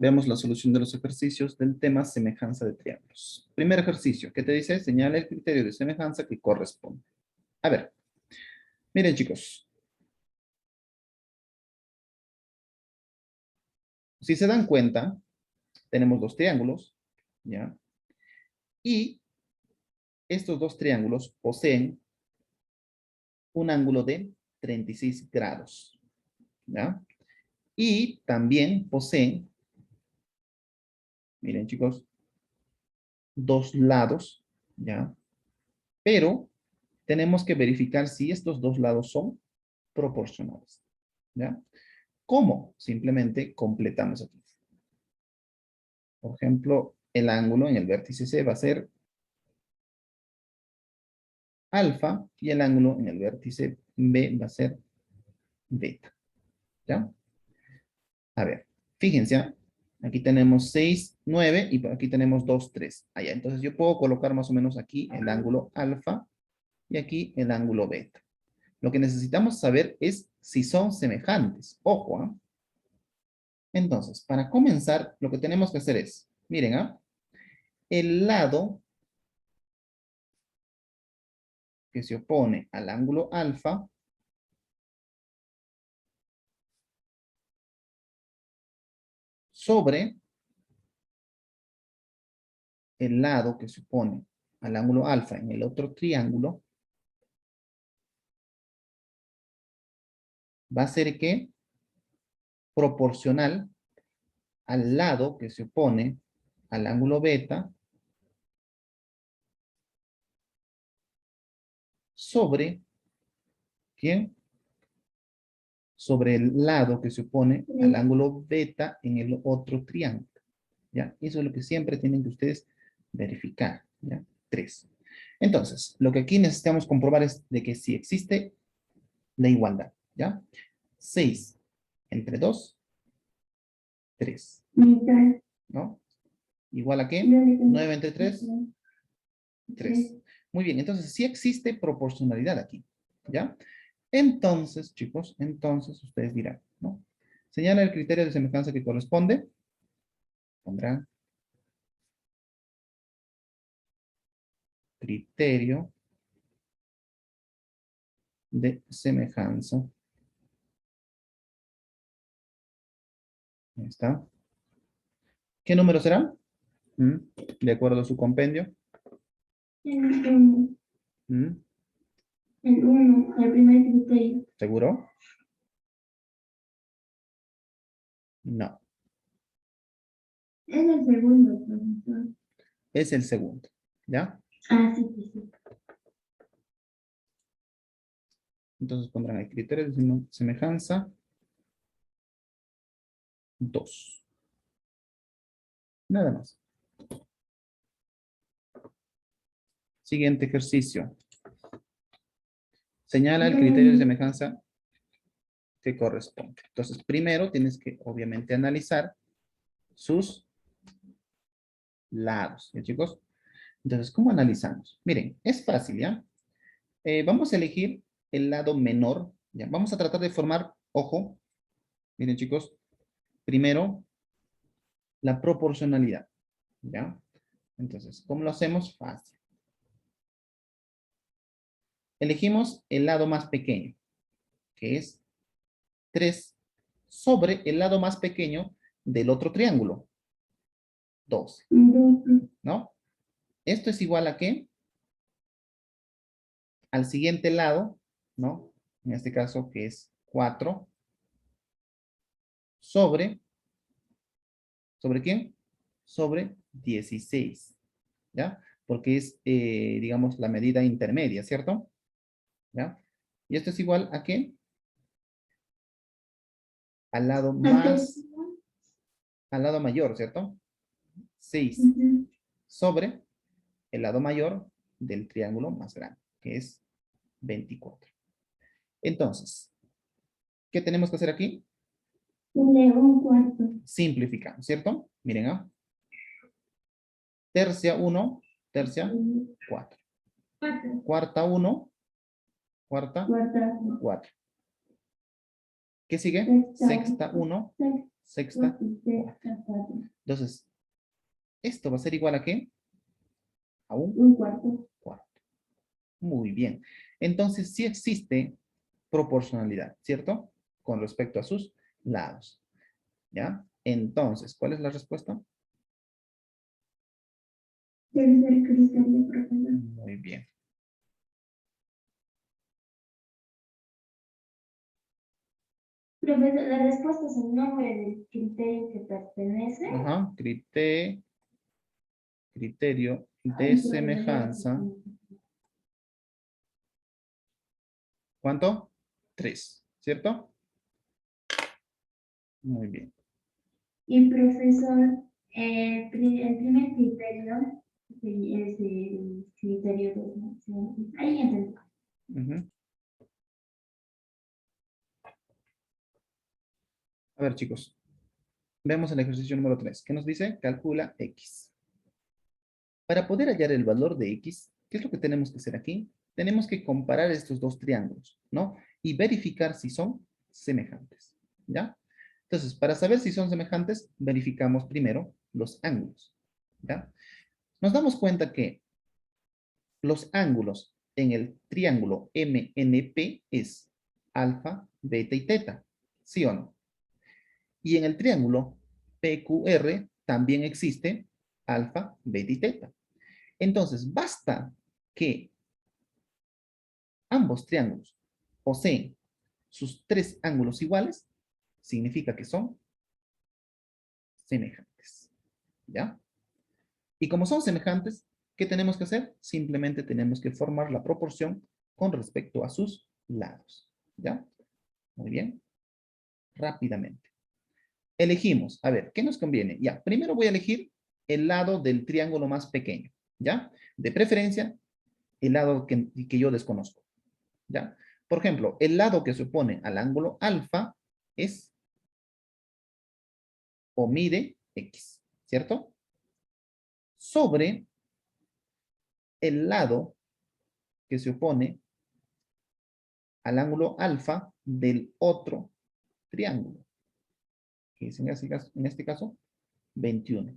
Veamos la solución de los ejercicios del tema semejanza de triángulos. Primer ejercicio, ¿qué te dice? Señala el criterio de semejanza que corresponde. A ver, miren chicos. Si se dan cuenta, tenemos dos triángulos, ¿ya? Y estos dos triángulos poseen un ángulo de 36 grados, ¿ya? Y también poseen, miren chicos, dos lados, ¿ya? Pero tenemos que verificar si estos dos lados son proporcionales, ¿ya? ¿Cómo? Simplemente completamos aquí. Por ejemplo, el ángulo en el vértice C va a ser alfa y el ángulo en el vértice B va a ser beta, ¿ya? A ver, fíjense, ¿ah? Aquí tenemos 6, 9 y aquí tenemos 2, 3. Allá, entonces yo puedo colocar más o menos aquí el ángulo alfa y aquí el ángulo beta. Lo que necesitamos saber es si son semejantes. Ojo, ¿ah? Entonces, para comenzar, lo que tenemos que hacer es, miren, ¿ah? El lado que se opone al ángulo alfa sobre el lado que se opone al ángulo alfa en el otro triángulo va a ser que proporcional al lado que se opone al ángulo beta sobre, ¿quién? Sobre el lado que se opone al ángulo beta en el otro triángulo, ¿ya? Eso es lo que siempre tienen que ustedes verificar, ¿ya? 3. Entonces, lo que aquí necesitamos comprobar es de que si existe la igualdad, ¿ya? 6 entre 2, 3, ¿no? ¿Igual a qué? 9 entre 3, 3. Muy bien, entonces sí existe proporcionalidad aquí, ¿ya? Entonces, chicos, entonces ustedes dirán, ¿no? Señala el criterio de semejanza que corresponde. Pondrán criterio de semejanza. Ahí está. ¿Qué número será? De acuerdo a su compendio. ¿Mm? El 1, el primer criterio. ¿Seguro? No. Es el segundo, profesor. Es el segundo. ¿Ya? Ah, sí, sí, sí. Entonces pondrán el criterio de semejanza 2. Nada más. Siguiente ejercicio. Señala el criterio de semejanza que corresponde. Entonces, primero tienes que, obviamente, analizar sus lados. ¿Ya, chicos? Entonces, ¿cómo analizamos? Miren, es fácil, ¿ya? Vamos a elegir el lado menor, ¿ya? Vamos a tratar de formar, ojo, miren, chicos, primero, la proporcionalidad, ¿ya? Entonces, ¿cómo lo hacemos? Fácil. Elegimos el lado más pequeño, que es 3 sobre el lado más pequeño del otro triángulo, 12, ¿no? Esto es igual a ¿qué? Al siguiente lado, ¿no? En este caso, que es 4 ¿sobre quién? Sobre 16, ¿ya? Porque es, digamos, la medida intermedia, ¿cierto? ¿Ya? Y esto es igual a ¿qué? Al lado más, al lado mayor, ¿cierto? 6 sobre el lado mayor del triángulo más grande, que es 24. Entonces, ¿qué tenemos que hacer aquí? Un cuarto. Simplificamos, ¿cierto? Miren, ¿ah? Tercia 1, tercia 4. Cuarta 1, cuarta 4. ¿Qué sigue? Sexta 1, sexta. Sexta, 4. Entonces, esto va a ser igual a ¿qué? A un Un cuarto. cuarto. Muy bien. Entonces, sí existe proporcionalidad, ¿cierto? Con respecto a sus lados. ¿Ya? Entonces, ¿cuál es la respuesta? Debe ser criterio, profesor. Muy bien. Profesor, la respuesta es el nombre del criterio que pertenece. Ajá. Criterio de semejanza. ¿Cuánto? 3, ¿cierto? Muy bien. Y profesor, el primer criterio es el criterio de selección. Ahí entendí. Ujú. A ver, chicos. Veamos el ejercicio número 3. ¿Qué nos dice? Calcula X. Para poder hallar el valor de X, ¿qué es lo que tenemos que hacer aquí? Tenemos que comparar estos dos triángulos, ¿no? Y verificar si son semejantes, ¿ya? Entonces, para saber si son semejantes, verificamos primero los ángulos, ¿ya? Nos damos cuenta que los ángulos en el triángulo MNP es alfa, beta y teta, ¿sí o no? Y en el triángulo PQR también existe alfa, beta y teta. Entonces, basta que ambos triángulos poseen sus tres ángulos iguales, significa que son semejantes, ¿ya? Y como son semejantes, ¿qué tenemos que hacer? Simplemente tenemos que formar la proporción con respecto a sus lados, ¿ya? Muy bien, rápidamente. Elegimos, a ver, ¿qué nos conviene? Ya, primero voy a elegir el lado del triángulo más pequeño, ¿ya? De preferencia, el lado que yo desconozco, ¿ya? Por ejemplo, el lado que se opone al ángulo alfa es o mide X, ¿cierto? Sobre el lado que se opone al ángulo alfa del otro triángulo, que es en este caso 21.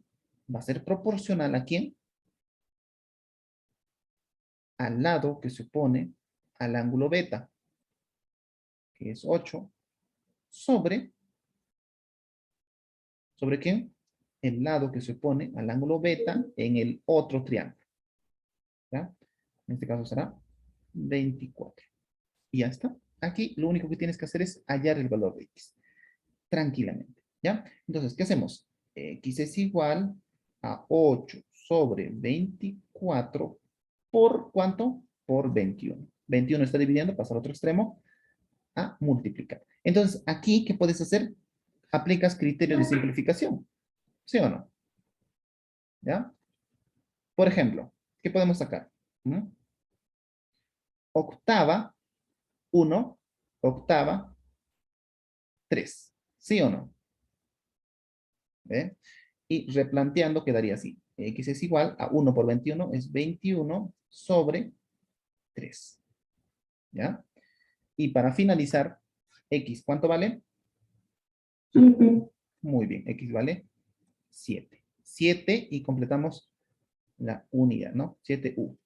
Va a ser proporcional a quién? Al lado que se opone al ángulo beta, que es 8, ¿sobre quién? El lado que se opone al ángulo beta en el otro triángulo, ¿ya? En este caso será 24. Y ya está. Aquí lo único que tienes que hacer es hallar el valor de X. Tranquilamente, ¿ya? Entonces, ¿qué hacemos? X es igual a 8 sobre 24 por ¿cuánto? Por 21. 21 está dividiendo, pasa al otro extremo, a multiplicar. Entonces, aquí, ¿qué puedes hacer? Aplicas criterios de simplificación, ¿sí o no? ¿Ya? Por ejemplo, ¿qué podemos sacar? ¿Mm? Octava, 1, octava, 3, ¿sí o no? ¿Ve? Y replanteando quedaría así. X es igual a 1 por 21 es 21 sobre 3. ¿Ya? Y para finalizar, X, ¿cuánto vale? 7. Muy bien, X vale 7. 7 y completamos la unidad, ¿no? 7U.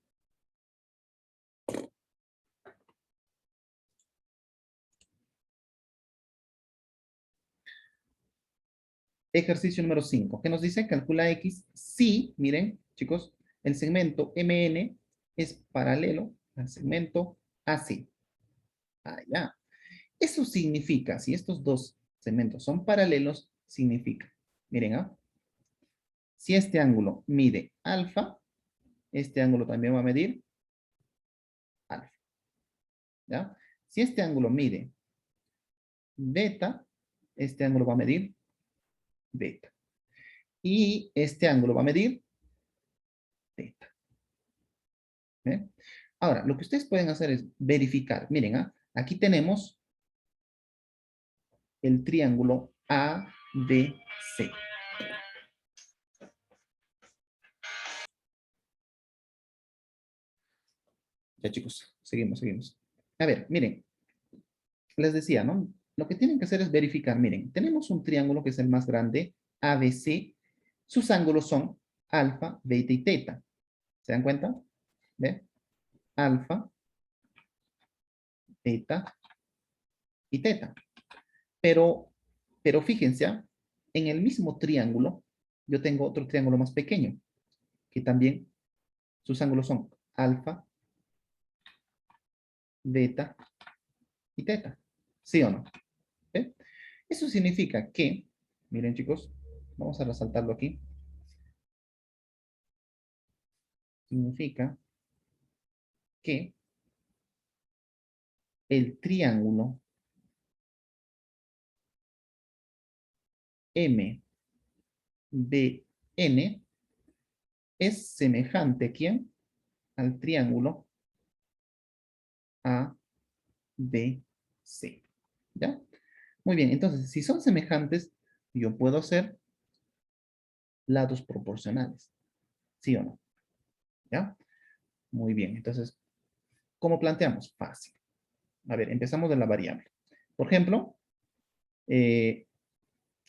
Ejercicio número 5. ¿Qué nos dice? Calcula X si, miren, chicos, el segmento MN es paralelo al segmento AC. Ah, ya. Eso significa, si estos dos segmentos son paralelos, significa, miren, ¿ah? Si este ángulo mide alfa, este ángulo también va a medir alfa, ¿ya? Si este ángulo mide beta, este ángulo va a medir beta. Y este ángulo va a medir teta. ¿Eh? Ahora, lo que ustedes pueden hacer es verificar. Miren, ¿ah? Aquí tenemos el triángulo ABC. Ya chicos, seguimos. A ver, miren, les decía, ¿no? lo que tienen que hacer es verificar. Miren, tenemos un triángulo que es el más grande, ABC. Sus ángulos son alfa, beta y teta. ¿Se dan cuenta? ¿Ve? Alfa, beta y teta. Pero fíjense, ¿ah? En el mismo triángulo, yo tengo otro triángulo más pequeño, que también sus ángulos son alfa, beta y teta. ¿Sí o no? ¿Ve? Eso significa que, miren chicos, vamos a resaltarlo aquí. Significa que el triángulo MBN es semejante, ¿a quién? Al triángulo ABC. ¿Ya? Muy bien, entonces, si son semejantes, yo puedo hacer lados proporcionales. ¿Sí o no? ¿Ya? Muy bien, entonces, ¿cómo planteamos? Fácil. A ver, empezamos de la variable. Por ejemplo,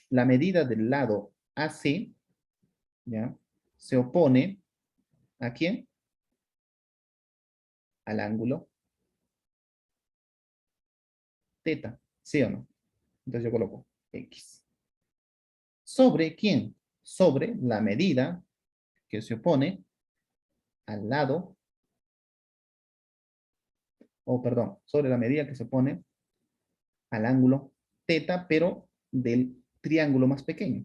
la medida del lado AC, ¿ya? Se opone ¿a quién? Al ángulo teta, ¿sí o no? Entonces yo coloco X. ¿Sobre quién? Sobre la medida que se opone al lado, o perdón, sobre la medida que se opone al ángulo teta, pero del triángulo más pequeño.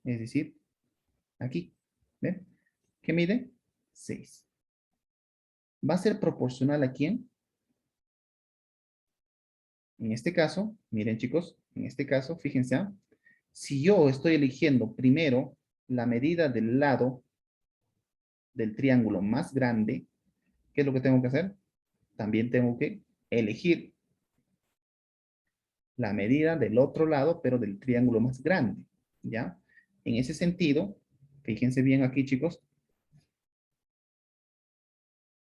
Es decir, aquí, ¿ven? ¿Qué mide? 6. ¿Va a ser proporcional a quién? En este caso, miren chicos, en este caso, fíjense, ¿ah? Si yo estoy eligiendo primero la medida del lado del triángulo más grande, ¿qué es lo que tengo que hacer? También tengo que elegir la medida del otro lado, pero del triángulo más grande, ¿ya? En ese sentido, fíjense bien aquí, chicos,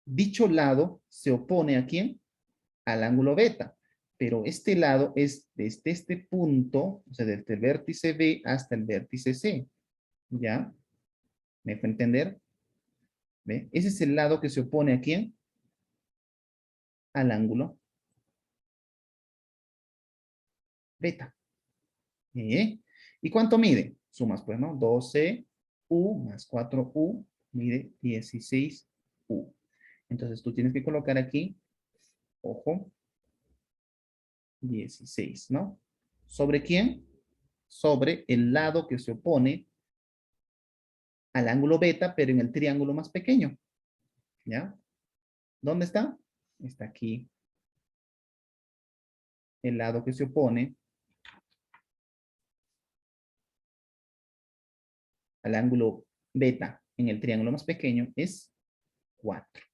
dicho lado se opone ¿a quién? Al ángulo beta, pero este lado es desde este punto, o sea, desde el vértice B hasta el vértice C, ¿ya? ¿Me fue a entender? ¿Ve? Ese es el lado que se opone ¿a quién? Al ángulo beta. ¿Y cuánto mide? Sumas, pues, ¿no? 12U más 4U mide 16U. Entonces tú tienes que colocar aquí, ojo, 16, ¿no? ¿Sobre quién? Sobre el lado que se opone al ángulo beta, pero en el triángulo más pequeño. ¿Ya? ¿Dónde está? Está aquí. El lado que se opone al ángulo beta en el triángulo más pequeño es 4.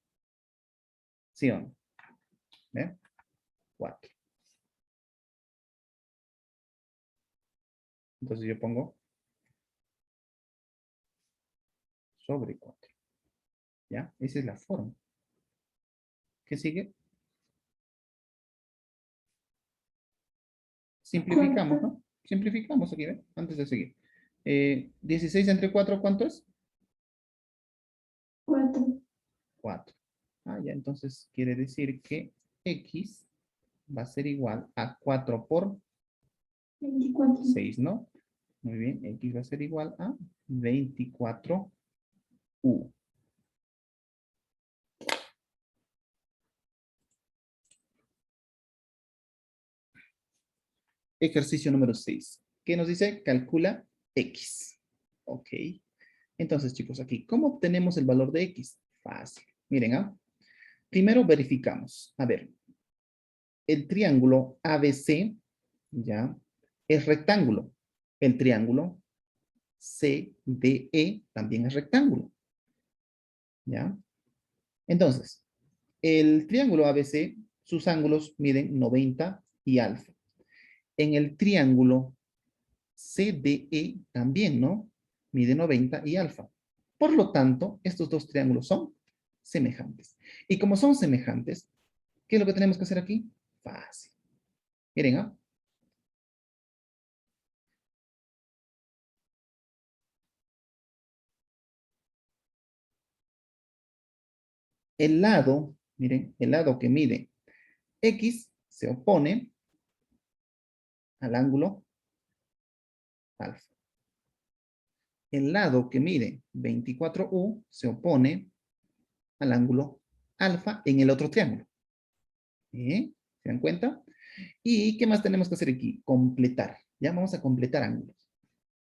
¿Sí o no? ¿Ve? 4. Entonces yo pongo sobre 4. ¿Ya? Esa es la forma. ¿Qué sigue? Simplificamos, ¿no? Simplificamos aquí, ¿ve? Antes de seguir. 16 entre 4, ¿cuánto es? 4. 4. Ah, ya, entonces quiere decir que X va a ser igual a 4 por 24. 6, ¿no? Muy bien, X va a ser igual a 24U. Ejercicio número 6. ¿Qué nos dice? Calcula X. Ok. Entonces, chicos, aquí, ¿cómo obtenemos el valor de X? Fácil. Miren, ¿ah? Primero verificamos. A ver, el triángulo ABC, ¿ya? Es rectángulo. El triángulo CDE también es rectángulo, ¿ya? Entonces, el triángulo ABC, sus ángulos miden 90 y alfa. En el triángulo CDE también, ¿no? Mide 90 y alfa. Por lo tanto, estos dos triángulos son semejantes. Y como son semejantes, ¿qué es lo que tenemos que hacer aquí? Fácil. Miren, ¿ah? El lado, miren, el lado que mide X se opone al ángulo alfa. El lado que mide 24U se opone al ángulo alfa en el otro triángulo. ¿Se dan cuenta? ¿Y qué más tenemos que hacer aquí? Completar. Ya vamos a completar ángulos.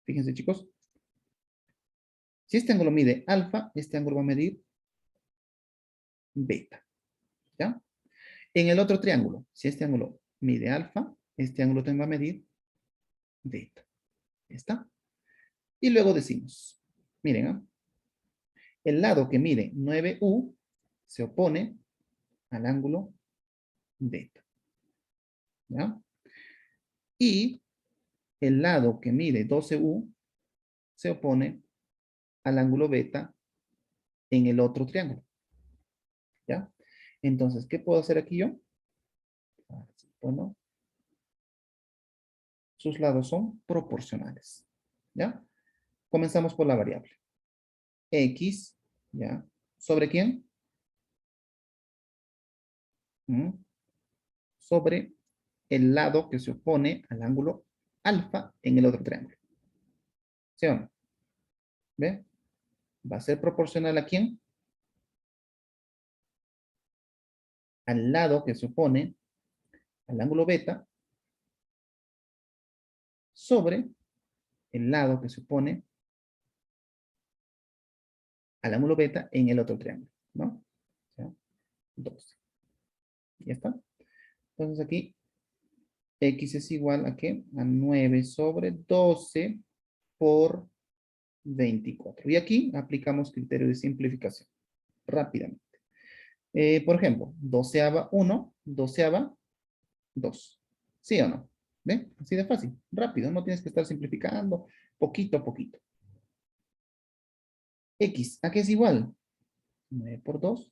Fíjense, chicos. Si este ángulo mide alfa, este ángulo va a medir beta. ¿Ya? En el otro triángulo, si este ángulo mide alfa, este ángulo también va a medir beta. ¿Ya está? Y luego decimos, miren, ¿ah? El lado que mide 9U se opone al ángulo beta. ¿Ya? Y el lado que mide 12U se opone al ángulo beta en el otro triángulo. ¿Ya? Entonces, ¿qué puedo hacer aquí yo? Bueno, sus lados son proporcionales. ¿Ya? Comenzamos por la variable. X, ¿ya? ¿Sobre quién? Sobre el lado que se opone al ángulo alfa en el otro triángulo. ¿Sí o no? ¿Ve? ¿Va a ser proporcional a quién? Al lado que se opone al ángulo beta sobre el lado que se opone al ángulo beta en el otro triángulo, ¿no? O sea, 12. ¿Ya está? Entonces aquí, X es igual a ¿qué? A 9 sobre 12 por 24. Y aquí aplicamos criterio de simplificación rápidamente. Por ejemplo, doceava 1, doceava 2. ¿Sí o no? ¿Ven? Así de fácil, rápido, no tienes que estar simplificando poquito a poquito. X, ¿a qué es igual? 9 por 2,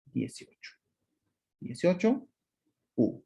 18. 18, U.